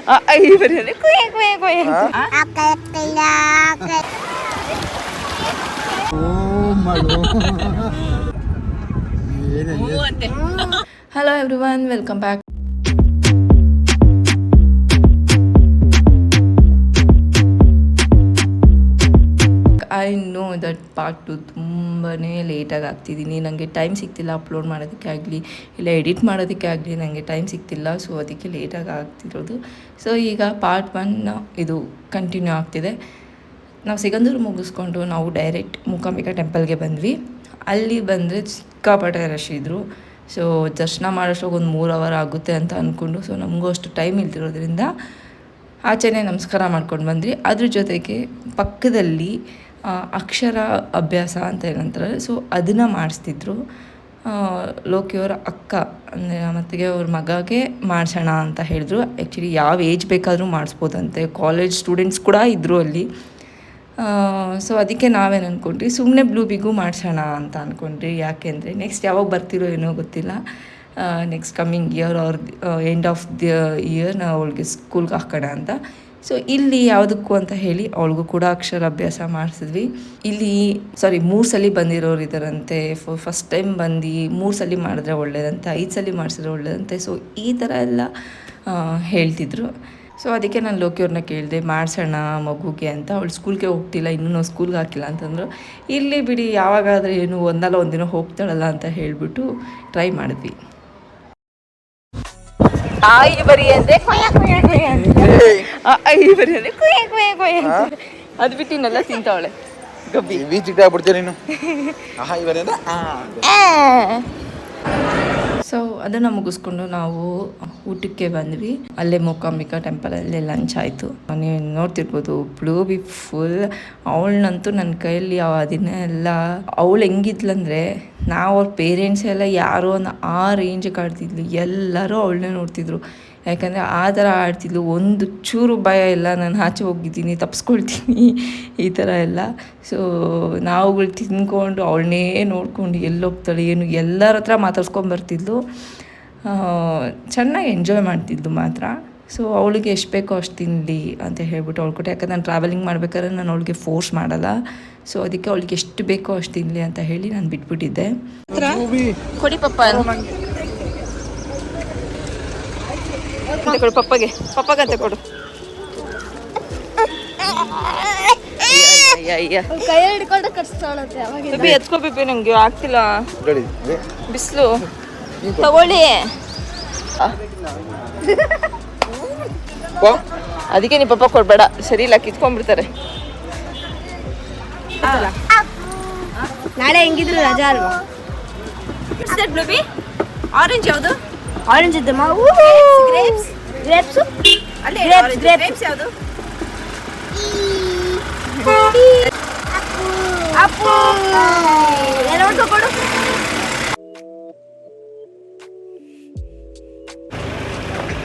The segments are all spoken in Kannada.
ಬರೀ ಕುಯ್ ಕುಯ್ ಕುಯ್ hello everyone, welcome back. I know that part 2 ತುಂಬಾ ಲೇಟಾಗಿ ಆಗ್ತಿದ್ದೀನಿ. ನನಗೆ ಟೈಮ್ ಸಿಗ್ತಿಲ್ಲ ಅಪ್ಲೋಡ್ ಮಾಡೋದಕ್ಕೆ ಆಗಲಿ ಇಲ್ಲ ಎಡಿಟ್ ಮಾಡೋದಕ್ಕೆ ಆಗಲಿ, ನನಗೆ ಟೈಮ್ ಸಿಗ್ತಿಲ್ಲ. ಸೊ ಅದಕ್ಕೆ ಲೇಟಾಗಿ ಆಗ್ತಿರೋದು. ಸೊ ಈಗ ಪಾರ್ಟ್ 1 ಇದು ಕಂಟಿನ್ಯೂ ಆಗ್ತಿದೆ. ನಾವು ಸಿಗಂದೂರು ಮುಗಿಸ್ಕೊಂಡು ನಾವು ಡೈರೆಕ್ಟ್ ಮೂಕಾಂಬಿಕಾ ಟೆಂಪಲ್ಗೆ ಬಂದ್ವಿ. ಅಲ್ಲಿ ಬಂದರೆ ಸಿಕ್ಕಾಪಟ್ಟೆ ರಶ್ ಇದ್ದರು. ಸೊ ದರ್ಶನ ಮಾಡೋಷ್ಟೊಗೆ ಒಂದು 3 ಅವರ್ ಆಗುತ್ತೆ ಅಂತ ಅಂದ್ಕೊಂಡು, ಸೊ ನಮಗೂ ಅಷ್ಟು ಟೈಮ್ ಇಲ್ದಿರೋದ್ರಿಂದ ಆಚೆನೇ ನಮಸ್ಕಾರ ಮಾಡ್ಕೊಂಡು ಬಂದ್ವಿ. ಅದ್ರ ಜೊತೆಗೆ ಪಕ್ಕದಲ್ಲಿ ಅಕ್ಷರ ಅಭ್ಯಾಸ ಅಂತ ಏನಂತಾರೆ, ಸೊ ಅದನ್ನು ಮಾಡಿಸ್ತಿದ್ರು. ಲೋಕಿಯವರ ಅಕ್ಕ ಅಂದರೆ ಮತ್ತಿಗೆ ಅವ್ರ ಮಗಗೆ ಮಾಡಿಸೋಣ ಅಂತ ಹೇಳಿದ್ರು. ಆ್ಯಕ್ಚುಲಿ ಯಾವ ಏಜ್ ಬೇಕಾದರೂ ಮಾಡಿಸ್ಬೋದಂತೆ. ಕಾಲೇಜ್ ಸ್ಟೂಡೆಂಟ್ಸ್ ಕೂಡ ಇದ್ದರು ಅಲ್ಲಿ. ಸೊ ಅದಕ್ಕೆ ನಾವೇನು ಅಂದ್ಕೊಂಡ್ರಿ, ಸುಮ್ಮನೆ ಬ್ಲೂಬಿಗೂ ಮಾಡಿಸೋಣ ಅಂತ ಅಂದ್ಕೊಂಡ್ರಿ. ಯಾಕೆಂದರೆ ನೆಕ್ಸ್ಟ್ ಯಾವಾಗ ಬರ್ತಿರೋ ಏನೋ ಗೊತ್ತಿಲ್ಲ. ನೆಕ್ಸ್ಟ್ ಕಮ್ಮಿಂಗ್ ಇಯರ್ ಅವ್ರ ಎಂಡ್ ಆಫ್ ದ ಇಯರ್ ನಾವು ಅವಳಿಗೆ ಸ್ಕೂಲ್ಗೆ ಹಾಕೋಣ ಅಂತ. ಸೊ ಇಲ್ಲಿ ಯಾವುದಕ್ಕೂ ಅಂತ ಹೇಳಿ ಅವಳಿಗೂ ಕೂಡ ಅಕ್ಷರಾಭ್ಯಾಸ ಮಾಡಿಸಿದ್ವಿ. ಇಲ್ಲಿ 3 ಸಲ ಬಂದಿರೋರು ಇದ್ದಾರಂತೆ. ಫಸ್ಟ್ ಟೈಮ್ ಬಂದು 3 ಸಲ ಮಾಡಿದ್ರೆ ಒಳ್ಳೇದಂತೆ, 5 ಸಲ ಮಾಡಿಸಿದ್ರೆ ಒಳ್ಳೇದಂತೆ. ಸೊ ಈ ಥರ ಎಲ್ಲ ಹೇಳ್ತಿದ್ರು. ಸೊ ಅದಕ್ಕೆ ನಾನು ಲೋಕಿಯವ್ರನ್ನ ಕೇಳಿದೆ, ಮಾಡಿಸೋಣ ಮಗುಗೆ ಅಂತ. ಅವಳು ಸ್ಕೂಲ್ಗೆ ಹೋಗ್ತಿಲ್ಲ, ಇನ್ನೂ ನಾವು ಸ್ಕೂಲ್ಗೆ ಹಾಕಿಲ್ಲ ಅಂತಂದರು. ಇಲ್ಲಿ ಬಿಡಿ, ಯಾವಾಗಾದರೆ ಏನು ಒಂದಲ್ಲ ಒಂದಿನ ಹೋಗ್ತಾಳಲ್ಲ ಅಂತ ಹೇಳಿಬಿಟ್ಟು ಟ್ರೈ ಮಾಡಿದ್ವಿ. ಆಯಿ ಬರಿ ಅಂದರೆ ಅದು ಬಿಟ್ಟು ಇನ್ನೆಲ್ಲ ತಿಂತಾವಳೆ ಗಬ್ಬಿ. ಸೊ ಅದನ್ನು ಮುಗಿಸ್ಕೊಂಡು ನಾವು ಊಟಕ್ಕೆ ಬಂದ್ವಿ. ಅಲ್ಲೇ ಮೂಕಾಂಬಿಕಾ ಟೆಂಪಲಲ್ಲೇ ಲಂಚ್ ಆಯಿತು. ನೀವು ನೋಡ್ತಿರ್ಬೋದು ಬ್ಲೂಬಿ ಫುಲ್. ಅವಳನ್ನಂತೂ ನನ್ನ ಕೈಯಲ್ಲಿ ಅದನ್ನೆಲ್ಲ ಅವಳು ಹೆಂಗಿದ್ಲಂದರೆ, ನಾವು ಅವ್ರ ಪೇರೆಂಟ್ಸ್ ಎಲ್ಲ ಯಾರೋ ಆ ರೇಂಜಿಗೆ ಆಡ್ತಿದ್ಲು. ಎಲ್ಲರೂ ಅವಳನ್ನೇ ನೋಡ್ತಿದ್ರು. ಯಾಕಂದರೆ ಆ ಥರ ಆಡ್ತಿದ್ಲು. ಒಂದು ಚೂರು ಭಯ ಇಲ್ಲ, ನಾನು ಆಚೆ ಹೋಗಿದ್ದೀನಿ ತಪ್ಪಿಸ್ಕೊಳ್ತೀನಿ ಈ ಥರ ಎಲ್ಲ. ಸೊ ನಾವುಗಳು ತಿಂದ್ಕೊಂಡು ಅವಳನ್ನೇ ನೋಡ್ಕೊಂಡು ಎಲ್ಲೋಗ್ತಾಳೆ ಏನು ಎಲ್ಲರ ಹತ್ರ ಮಾತಾಡ್ಸ್ಕೊಂಬರ್ತಿದ್ಲು. ಚೆನ್ನಾಗಿ ಎಂಜಾಯ್ ಮಾಡ್ತಿದ್ಲು ಮಾತ್ರ. ಸೊ ಅವಳಿಗೆ ಎಷ್ಟು ಬೇಕೋ ಅಷ್ಟು ತಿನ್ನಲಿ ಅಂತ ಹೇಳ್ಬಿಟ್ಟು ಅವಳು ಕೊಟ್ಟೆ. ಯಾಕಂದ್ರೆ ನಾನು ಟ್ರಾವೆಲಿಂಗ್ ಮಾಡ್ಬೇಕಾದ್ರೆ ನಾನು ಅವಳಿಗೆ ಫೋರ್ಸ್ ಮಾಡಲ್ಲ. ಸೊ ಅದಕ್ಕೆ ಅವಳಿಗೆ ಎಷ್ಟು ಬೇಕೋ ಅಷ್ಟು ತಿನ್ನಲಿ ಅಂತ ಹೇಳಿ ನಾನು ಬಿಟ್ಬಿಟ್ಟಿದ್ದೆ. ಕೊಡಿ ಪಪ್ಪ ಕೊಡು, ಪಪ್ಪಗಂತ ಕೊಡು. ಎತ್ಕೋ ಬಿಬ್ಬಿ, ನಂಗೆ ಆಗ್ತಿಲ್ಲ ಬಿಸಿಲು. ತಗೊಳ್ಳಿ. ಅದಕ್ಕೆ ನೀವು ಪಪ್ಪ ಕೊಡ್ಬೇಡ, ಸರಿ ಇಲ್ಲ, ಕಿತ್ಕೊಂಡ್ಬಿಡ್ತಾರೆ. ನಾಳೆ ಹೆಂಗಿದ್ರು ರಜಾ ಅಲ್ವಾ? ಬ್ಲೂಬಿ ಆರೆಂಜ್ ಯಾವುದು? ಆರೆಂಜ್ ಇದ್ದಮ್ಮ. ಗ್ರೇಪ್ಸ್ ಗ್ರೇಪ್ಸ್ ಅಲ್ಲೇ ಗ್ರೇಪ್ಸ್ ಯಾವುದು? ಅಪ್ಪು ಎಲ್ಲ ಕೊಡು.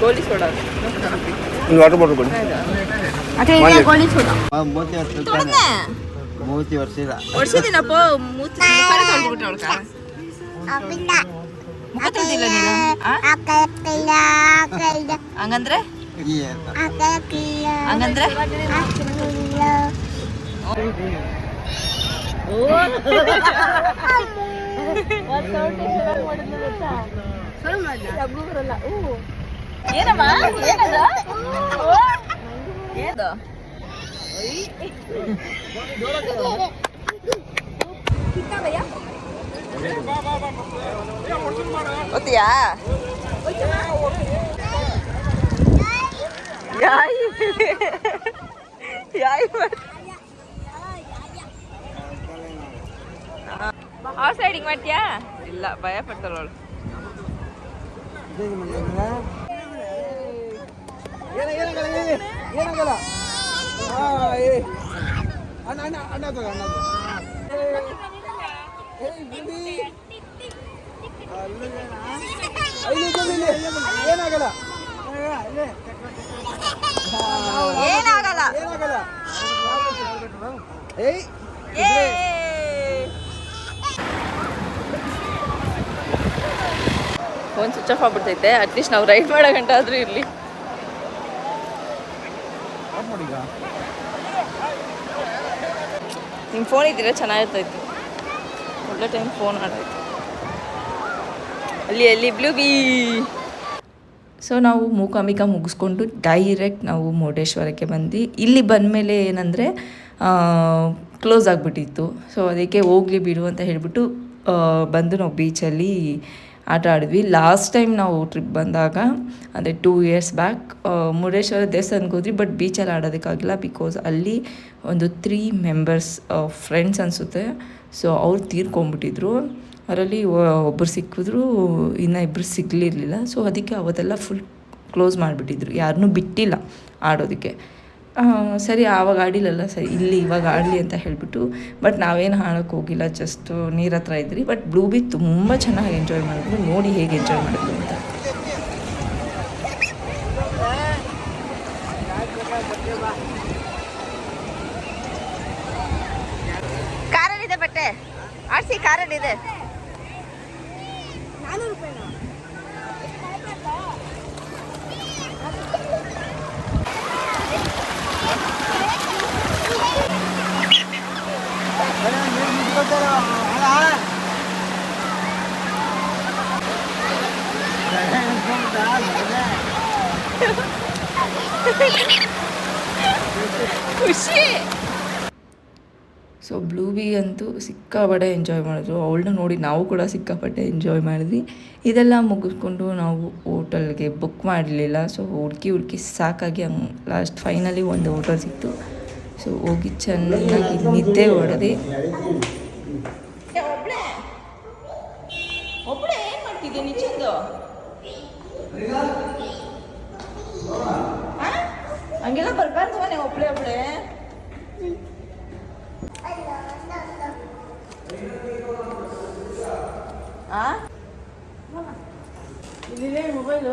ಗೋಲಿ ಸೋಡಾ, ವಾಟರ್ ಬಾಟಲ್ ಕೊಡಿ. ಅದೇ ಗೋಲಿ ಸೋಡಾ. 30 ವರ್ಷ ಇಲ್ಲ ವರ್ಷದಿನಪ್ಪ. ಮುಖ ತೊಳ್ದಿಲ್ಲ ನೀನು? ಹಂಗಂದ್ರೆ ಹಂಗಂದ್ರೆ ಏನಮ್ಮ ಏನದ ಏದು ಓದ್ತೀಯಾ? ಹಾರ್ಸ್ ರೈಡಿಂಗ್ ಮಾಡ್ತೀಯಾ? ಇಲ್ಲ, ಭಯ ಪಡ್ತಾಳವಳು. ಏನಾಗಲ್ಲ. ಫೋನ್ ಸ್ವಿಚ್ ಆಫ್ ಆಗ್ಬಿಡ್ತೈತೆ. ಅಟ್ಲೀಸ್ಟ್ ನಾವು ರೈಡ್ ಮಾಡೋ ಗಂಟ ಆದರೂ ಇರಲಿ. ನಿಮ್ಮ ಫೋನ್ ಇದ್ದಿದ್ರೆ ಚೆನ್ನಾಗಿರ್ತಾಯಿತ್ತು. ಒಳ್ಳೆ ಟೈಮ್ ಫೋನ್ ಆಡಾಯಿತು. ಅಲ್ಲಿ ಬ್ಲೂ ಬೀ. ಸೊ ನಾವು ಮೂಕಾಂಬಿಕಾ ಮುಗಿಸ್ಕೊಂಡು ಡೈರೆಕ್ಟ್ ನಾವು ಮುರುಡೇಶ್ವರಕ್ಕೆ ಬಂದ್ವಿ. ಇಲ್ಲಿ ಬಂದಮೇಲೆ ಏನಂದರೆ ಕ್ಲೋಸ್ ಆಗಿಬಿಟ್ಟಿತ್ತು. ಸೊ ಅದಕ್ಕೆ ಹೋಗಲಿ ಬಿಡು ಅಂತ ಹೇಳಿಬಿಟ್ಟು ಬಂದು ನಾವು ಬೀಚಲ್ಲಿ ಆಟ ಆಡಿದ್ವಿ. ಲಾಸ್ಟ್ ಟೈಮ್ ನಾವು ಟ್ರಿಪ್ ಬಂದಾಗ ಅಂದರೆ 2 years ಬ್ಯಾಕ್ ಮುರುಡೇಶ್ವರ ದೇವಸ್ಥಾನಕ್ಕೆ ಹೋದ್ವಿ. ಬಟ್ ಬೀಚಲ್ಲಿ ಆಡೋದಕ್ಕಾಗಿಲ್ಲ, ಬಿಕಾಸ್ ಅಲ್ಲಿ ಒಂದು 3 members ಫ್ರೆಂಡ್ಸ್ ಅನಿಸುತ್ತೆ. ಸೊ ಅವ್ರು ತೀರ್ಕೊಂಡ್ಬಿಟ್ಟಿದ್ರು. ಅದರಲ್ಲಿ ಒಬ್ಬರು ಸಿಕ್ಕಿದ್ರು, ಇನ್ನು ಇಬ್ಬರು ಸಿಗಲಿರಲಿಲ್ಲ. ಸೊ ಅದಕ್ಕೆ ಅವತ್ತೆಲ್ಲ ಫುಲ್ ಕ್ಲೋಸ್ ಮಾಡಿಬಿಟ್ಟಿದ್ರು, ಯಾರನ್ನೂ ಬಿಟ್ಟಿಲ್ಲ ಆಡೋದಕ್ಕೆ. ಸರಿ ಆವಾಗ ಆಡಿಲ್ಲಲ್ಲ, ಸರಿ ಇಲ್ಲಿ ಇವಾಗ ಆಡಲಿ ಅಂತ ಹೇಳಿಬಿಟ್ಟು. ಬಟ್ ನಾವೇನು ಆಡೋಕ್ಕೆ ಹೋಗಿಲ್ಲ, ಜಸ್ಟ್ ನೀರ ಹತ್ರ ಇದ್ರಿ. ಬಟ್ ಬ್ಲೂ ಬೀ ತುಂಬ ಚೆನ್ನಾಗಿ ಎಂಜಾಯ್ ಮಾಡಿದ್ರು. ನೋಡಿ ಹೇಗೆ ಎಂಜಾಯ್ ಮಾಡಿದ್ರು ಅಂತ. ಕಾರಲ್ಲಿದೆ ಬಟ್ಟೆ ಆಡ್ಸಿ, ಕಾರಲ್ಲಿದೆ. 400 ರೂಪಾಯಿ. ಖುಷಿ. ಸೊ ಬ್ಲೂ ಬೀ ಅಂತೂ ಸಿಕ್ಕಾಪಟ್ಟೆ ಎಂಜಾಯ್ ಮಾಡಿದ್ರು. ಅವಳನ್ನ ನೋಡಿ ನಾವು ಕೂಡ ಸಿಕ್ಕಾಪಟ್ಟೆ ಎಂಜಾಯ್ ಮಾಡಿದ್ವಿ. ಇದೆಲ್ಲ ಮುಗಿಸ್ಕೊಂಡು ನಾವು ಹೋಟೆಲ್ಗೆ ಬುಕ್ ಮಾಡಲಿಲ್ಲ. ಸೊ ಹುಡುಕಿ ಸಾಕಾಗಿ ಹಂಗೆ ಲಾಸ್ಟ್ ಫೈನಲಿ ಒಂದು ಹೋಟೆಲ್ ಸಿಕ್ತು. ಸೊ ಹೋಗಿ ಚೆನ್ನಾಗಿ ನಿದ್ದೆ ಹೊಡೆದು. ಒಬ್ಬಳೇ ಏನು ಮಾಡ್ತಿದ್ದೆ ನಿಜಂದು? ಹಂಗೆಲ್ಲ ಬರಬಾರ್ದು ಮನೆ ಒಬ್ಬಳೇ. ಇಲ್ಲಿ ಮೊಬೈಲು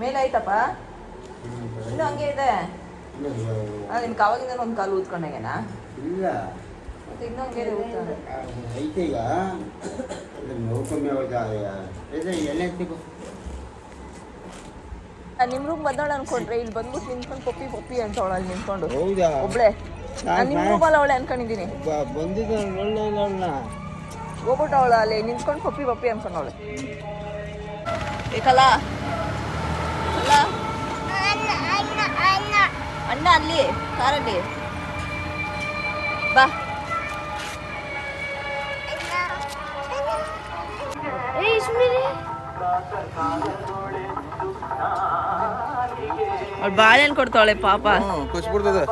ಮೇಲೆ ಆಯ್ತಪ್ಪ, ಇನ್ನು ಹಂಗೆ ಇದೆ. ನಿಮ್ಗೆ ಅವಾಗಿಂದ ಒಂದು ಕಾಲು ಊದ್ಕೊಂಡಾಗೇನಾ? ಇಲ್ಲ, ಮತ್ತೆ ಇನ್ನೂ ಹಂಗೆ ಇದೆ ಊದ್ತಾನೆ ಐತೆ. ಈಗ ನೋಡ್ಕೊಂಬೆ ಎಣ್ಣೆ ಸಿಗು. ನಿಮ್ಮ ರೂಮ್ ಬಂದವಳು ಅನ್ಕೊಂಡ್ರೆ ಇಲ್ಲಿ ಬಂದ್ಬಿಟ್ಟು ನಿಂತ್ಕೊಂಡು ಪಪ್ಪಿ ಅಂತವಳು ಅಲ್ಲಿ ನಿಂತ್ಕೊಂಡು. ಹೌದಾ? ಒಬ್ಳೆ ನಿಮ್ಮ ರೂಮಲ್ಲಿ ಅವಳೆ ಅನ್ಕೊಂಡಿದ್ದೀನಿ. ಬಂದಿದ್ದ ಒಳ್ಳೆ ಇಲ್ಲ ಹೋಗ್ಬಿಟ್ಟು ಅವಳು ಅಲ್ಲಿ ನಿಂತ್ಕೊಂಡು ಪಪ್ಪಿ ಅನ್ಕೊಂಡವಳೆ. ಏಕಲ್ಲ ಅಲ್ಲ ಅಣ್ಣ ಅಲ್ಲಿ ಕಾರಲ್ಲಿ ಬಾ. ಅವಳು ಬಾಳೆಹಣ್ಣು ಕೊಡ್ತಾವಳೆ ಪಾಪ. ಖುಷಿ ಬಿಡ್ತದೆ.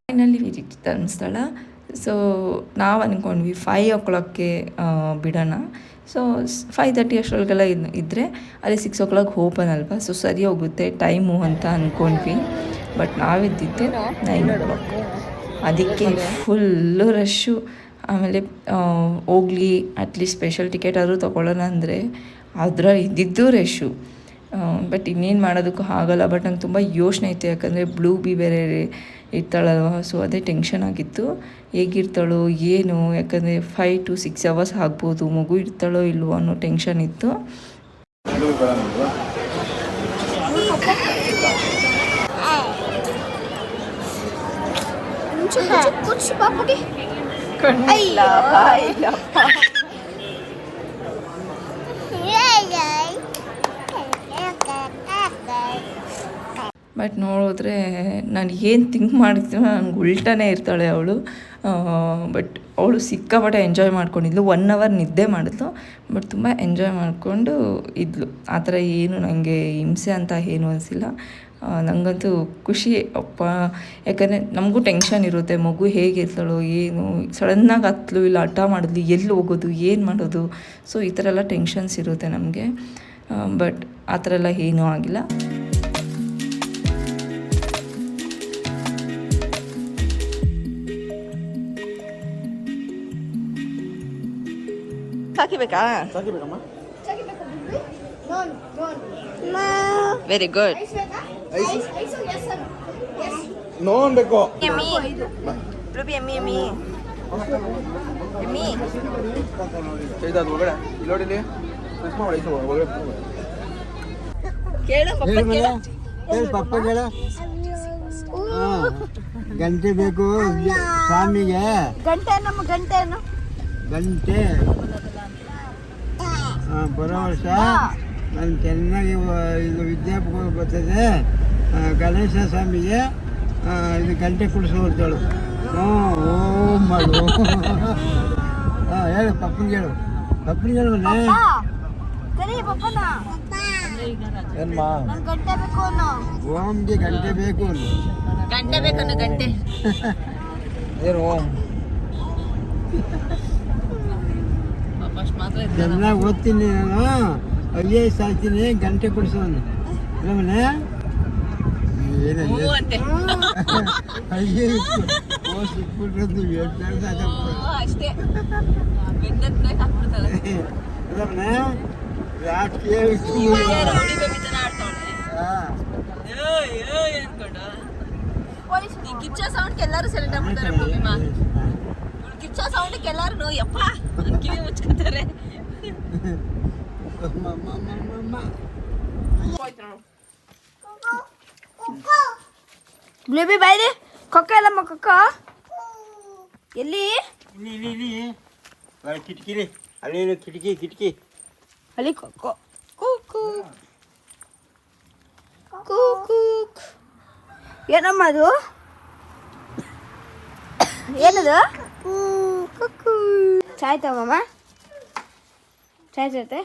Finally visit Dharmasthala. ಸೊ ನಾವು ಅಂದ್ಕೊಂಡ್ವಿ 5 o'clockಗೆ ಬಿಡೋಣ. ಸೊ 5:30 ಅಷ್ಟರೊಳಗೆಲ್ಲ ಇದ್ದರೆ ಅಲ್ಲಿ 6 o'clock ಓಪನ್ ಅಲ್ವಾ, ಸೊ ಸರಿ ಹೋಗುತ್ತೆ ಟೈಮು ಅಂತ ಅಂದ್ಕೊಂಡ್ವಿ. But ನಾವಿದ್ದಿದ್ದೆ 9 o'clock. ಅದಕ್ಕೆ ಫುಲ್ಲು ರಶ್ಶು. ಆಮೇಲೆ ಹೋಗ್ಲಿ ಅಟ್ಲೀಸ್ಟ್ ಸ್ಪೆಷಲ್ ಟಿಕೆಟ್ ಆದರೂ ತೊಗೊಳ್ಳೋಣ ಅಂದರೆ ಅದರಲ್ಲಿ ಇದ್ದಿದ್ದು ರಶ್ಶು. ಬಟ್ ಇನ್ನೇನು ಮಾಡೋದಕ್ಕೂ ಆಗಲ್ಲ. ಬಟ್ ನಂಗೆ ತುಂಬ ಯೋಚನೆ ಇತ್ತು, ಯಾಕಂದರೆ ಬ್ಲೂ ಬಿ ಬೇರೆ ಇರ್ತಾಳಲ್ವ. ಸೊ ಅದೇ ಟೆನ್ಷನ್ ಆಗಿತ್ತು, ಹೇಗಿರ್ತಾಳೋ ಏನು, ಯಾಕಂದರೆ 5 to 6 hours ಆಗ್ಬೋದು, ಮಗು ಇರ್ತಾಳೋ ಇಲ್ವೋ ಅನ್ನೋ ಟೆನ್ಷನ್ ಇತ್ತು. ಬಟ್ ನೋಡಿದ್ರೆ ನಾನು ಏನು ಥಿಂಕ್ ಮಾಡಿರ್ತೀನೋ ನನಗೆ ಉಲ್ಟಾನೇ ಇರ್ತಾಳೆ ಅವಳು. ಬಟ್ ಅವಳು ಸಿಕ್ಕಾಪಟ್ಟೆ ಎಂಜಾಯ್ ಮಾಡ್ಕೊಂಡಿದ್ಲು. 1 hour ನಿದ್ದೆ ಮಾಡಿದ್ಲು, ಬಟ್ ತುಂಬ ಎಂಜಾಯ್ ಮಾಡಿಕೊಂಡು ಇದ್ಲು. ಆ ಥರ ಏನು ನನಗೆ ಹಿಂಸೆ ಅಂತ ಏನೂ ಅನಿಸಿಲ್ಲ. ನನಗಂತೂ ಖುಷಿ ಅಪ್ಪ, ಯಾಕಂದರೆ ನಮಗೂ ಟೆನ್ಷನ್ ಇರುತ್ತೆ, ಮಗು ಹೇಗಿರ್ತಾಳೋ ಏನು, ಸಡನ್ನಾಗಿ ಹತ್ತಲು ಇಲ್ಲ ಹಠ ಮಾಡಿದ್ಲು, ಎಲ್ಲಿ ಹೋಗೋದು ಏನು ಮಾಡೋದು. ಸೊ ಈ ಥರ ಎಲ್ಲ ಟೆನ್ಷನ್ಸ್ ಇರುತ್ತೆ ನಮಗೆ. ಬಟ್ ಆ ಥರ ಎಲ್ಲ ಏನೂ ಆಗಿಲ್ಲ. ಸಾಕಿಬೇಕಾ? Very good. ನೋಡ್ಬೇಕು ಎಮ್ಮಿ ರೂಬಿ, ಎಮ್ಮಿ ಎಮ್ಮಿ ಎಮ್ಮಿ ಒಳಗಡೆ ನೋಡಿಲಿ. ಕೇಳು ಪಪ್ಪ ಹೇಳು ಕೇಳು. ಹೇಳು ಪಪ್ಪ ಹೇಳು. ಗಂಟೆ ಬೇಕು ಸ್ವಾಮಿಗೆ. ಗಂಟೆ ನಮ್ಮ ಗಂಟೆನು ಗಂಟೆ ಬರೋ ವರ್ಷ ನಾನು ಚೆನ್ನಾಗಿ ಇದು ವಿದ್ಯಾಪಕ ಬರ್ತದೆ. ಗಣೇಶ ಸ್ವಾಮಿಗೆ ಇದು ಗಂಟೆ ಕುಡಿಸೋರ್ತೇಳು. ಓಂ ಮಾಡು. ಹೇಳು ಪಪ್ಪನಿಗೆ ಹೇಳು. ಪಪ್ಪನಿಗೆ ಹೇಳು ಮನೆ. ಸರಿ ಪಪ್ಪನ ಏನ್ಮಾ ನನ್ ಗಂಟೆ ಬೇಕು ಅನ್ನೋ. ಓಂಗೆ ಗಂಟೆ ಬೇಕು. ಗಂಟೆ ಬೇಕನ್ನು ಗಂಟೆ. ಏನು ಓಂ ಮಾತ್ರ ಚೆನ್ನಾಗಿ ಓದ್ತೀನಿ ನಾನು. IAS ಆಗ್ತೀನಿ. ಗಂಟೆ ಕೊಡಿಸೋನು ಮನೆ. ಏನು ಅಂತೆ IAS ಸಿಕ್ಬಿಟ್ರದ್ದು ಅಷ್ಟೇ ಬೆನ್ನತ್ನಾಗ ಹಾಕ್ಬಿಡ್ತಾಳೆ. ಮನೆ ರಾಜಕೀಯ ಈ ಕಿಚ್ಚ ಸೌಂಡ್ಗೆ ಎಲ್ಲರೂ ಸೆಲೆಕ್ಟ್ ಆಗ್ಬಿಡ್ತಾರೆ ಭೂಮಿಮಾ. ಕಿಚ್ಚ ಸೌಂಡ್ಗೆ ಎಲ್ಲರೂ ಯಪ್ಪ ಕಿವಿ ಮುಚ್ಕೊತಾರೆ. ಬ್ಲೂಬಿ ಬಾಯ್ರಿ ಕೊಕ್ಕ ಎಲ್ಲಮ್ಮ ಕೊಕ್ಕ ಎಲ್ಲಿ ಕಿಟಕಿಲಿ ಅಲ್ಲೇನು ಕಿಟಕಿ ಅಲ್ಲಿ ಕೊಕ್ಕ ಕೂಕು ಕೂಕ್ ಏನಮ್ಮ ಅದು ಏನದು ಕುಕ್ಕು ಚಾಯ್ ತಗೊಮ್ಮ ಚಾಯ್ ಜೊತೆ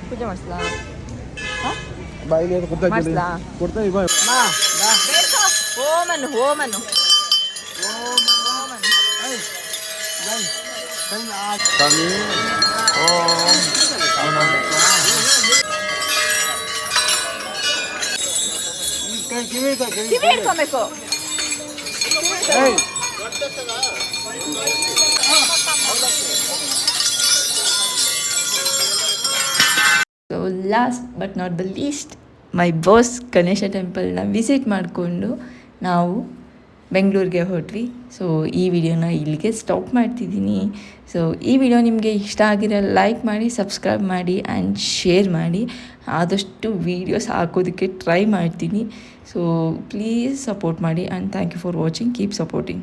ಪೂಜೆ ಮಾಡಿಸ್ಲಾ ಬಾಯಿಲಿ ಮಾಡಿಸ್ಲಾ ಕೊಡ್ತಾ ಬಾ. ಹೋಮನು ಹೋಮನು ಸ್ವಾಮಿ ಓಂ ಕಿವಿ ಕಿವಿ ಹಿಡ್ಕೊಬೇಕು. So last but not the least my boss Ganesha ಟೆಂಪಲ್ನ ವಿಸಿಟ್ ಮಾಡಿಕೊಂಡು ನಾವು ಬೆಂಗಳೂರಿಗೆ ಹೊರಟ್ವಿ. ಸೊ ಈ ವಿಡಿಯೋನ ಇಲ್ಲಿಗೆ ಸ್ಟಾಪ್ ಮಾಡ್ತಿದ್ದೀನಿ. ಸೊ ಈ ವಿಡಿಯೋ ನಿಮಗೆ ಇಷ್ಟ ಆಗಿರೋ ಲೈಕ್ ಮಾಡಿ, ಸಬ್ಸ್ಕ್ರೈಬ್ ಮಾಡಿ ಆ್ಯಂಡ್ ಶೇರ್ ಮಾಡಿ. ಆದಷ್ಟು ವೀಡಿಯೋಸ್ ಹಾಕೋದಕ್ಕೆ ಟ್ರೈ ಮಾಡ್ತೀನಿ. ಸೊ ಪ್ಲೀಸ್ ಸಪೋರ್ಟ್ ಮಾಡಿ and thank you for watching. Keep supporting.